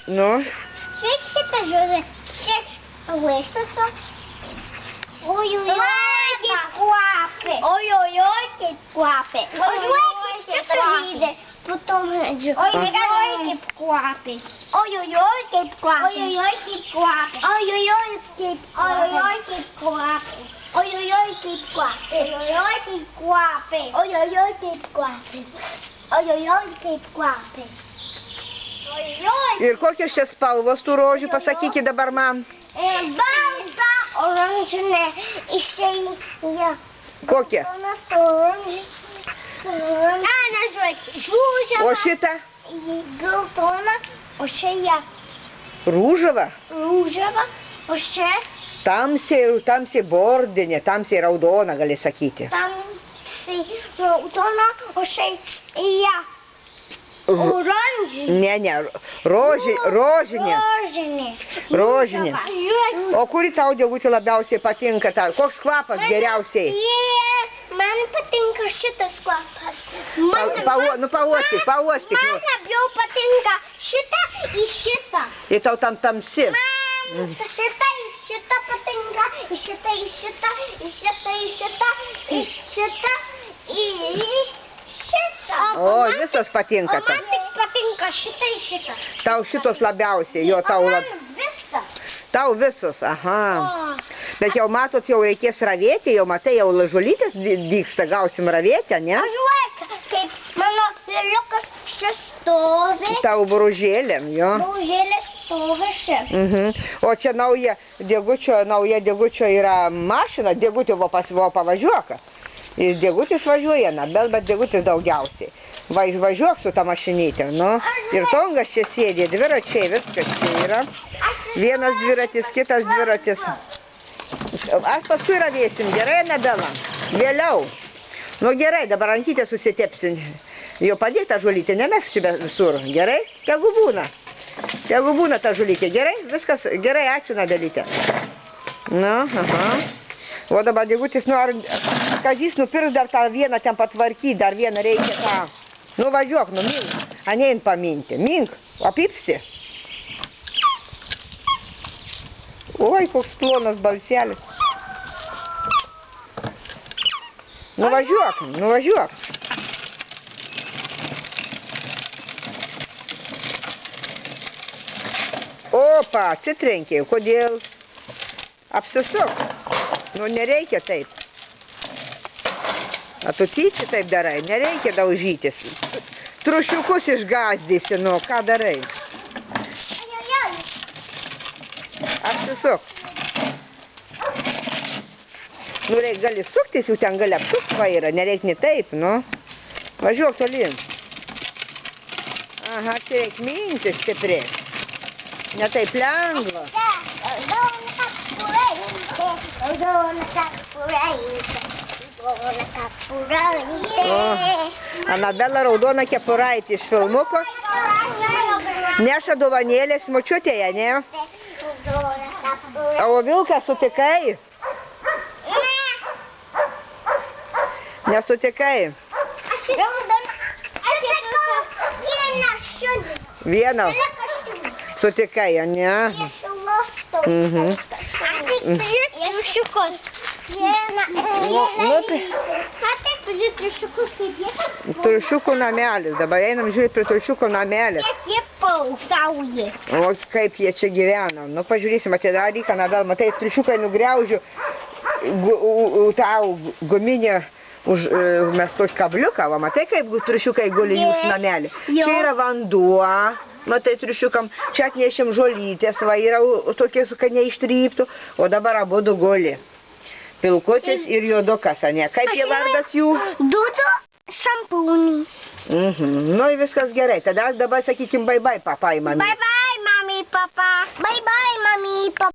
Nu. Sveiki šitą žiūrį. Čia vaistas. Oi, kaip kvapia. Oi, kaip kvapia. Oi, šitą žydė. Potom medžiu. Oi, kaip kvapia. Oi, kaip kvapia. Oi, kaip kvapia. Oi, kaip kvapia. Oi, kaip kvapia. Oi, kaip kvapia. Oi, kaip kvapia. Oi, kaip kvapia. Oi, kaip kvapia. Ir kokios čia spalvos tų rožių, pasakykit dabar man. Balta, oranžinė, išeina. Kokie? Žūžava. O šitą? Geltona, o šia Rūžava? rūžava, o šia Tamsiai bordinė, tamsiai raudona, gali sakyti. tamsiai raudona, o šia oranžinė. Ne, rožinė. Rožinė. O kuri tau, Dievutė, labiausiai patinka? Koks kvapas geriausiai? Man patinka šitas kvapas. Pauostyk. Man labiau patinka šitą į šitą. Ir tau tam tamsi. Man šitą patinka, į šitą, į šitą, į šitą, į šitą, į šitą, į šitą. O, visos patinka O man tik patinka šitą į šitą. Tau šitos labiausiai, jo tau Viskas. Tau visos, aha. Bet jau matot, jau reikės ravėti, jau matai, jau lažulytės dyksta, gausim ravėti, ne? Žiūrėk, kaip mano lėliukas čia stovi. Tau bružėlėm, jo. Daužėlė stovi čia. O čia nauja Diegučio yra mašina, Diegutė buvo pavažiuoka. Ir Diegutis važiuoja, bet Diegutis daugiausiai. Važiuok su tą mašinytę, nu. Ir Tongas čia sėdė, dviračiai, viskas čia yra. Vienas dviratis, kitas dviratis. Aš paskui ravėsim, gerai, Anabela? Vėliau. Nu gerai, dabar rankytę susitepsim. Jo padėk tą žulytę, nemesk čia visur, gerai? Tegu būna ta žulytė, gerai? Viskas gerai, ačiū, Nabelytė. Nu, aha. O dabar Diegutis, Kazys nupirks dar tą vieną ten patvarkyti, dar vieną reikia tą. Nu važiuok, mink, anein paminti. Mink, apipsti. Oi, koks plonas balselis. Nuvažiuok. Opa, atsitrenkė, kodėl? Apsisuk. Nu, nereikia taip. A tu tyčia taip darai, nereikia daužytis. Trušiukus išgąsdysi, nu, ką darai? Apsisuk. Nu, gali suktis, jau ten gali apsukti vairą, nereik ne taip, nu. Važiuok tolin. Aha, čia reik minti stipriai. Ne taip lengva. Anabela raudona kepuraitė iš filmuko. Neša dovanėlės močiutėje, ne? O vilką sutikai? Nesutikai? Vieną sutikai, ne? Triušiukų namelis, dabar einam žiūrėti prie triušiukų namelis. Kiek jie paukauja. O kaip jie čia gyvena. Nu pažiūrėsim, atidaryk, Anabel, matai, triušiukai nugriaužiu tau guminę užmestu kabliuką, va, matai, kaip triušiukai guli jūsų namelį. Čia yra vanduo. Matai, triušiukam, čia atnešim žolytės, va, yra tokie, kad neištryptų, o dabar abudu guli. Pilkutis ir juodukas, ne? Kaip jie vardas jų? Dudu šampūnys. Nu, viskas gerai. Tada dabar sakykim bye-bye, papai, mami. Bye-bye, mami, papa. Bye-bye, mami, papa.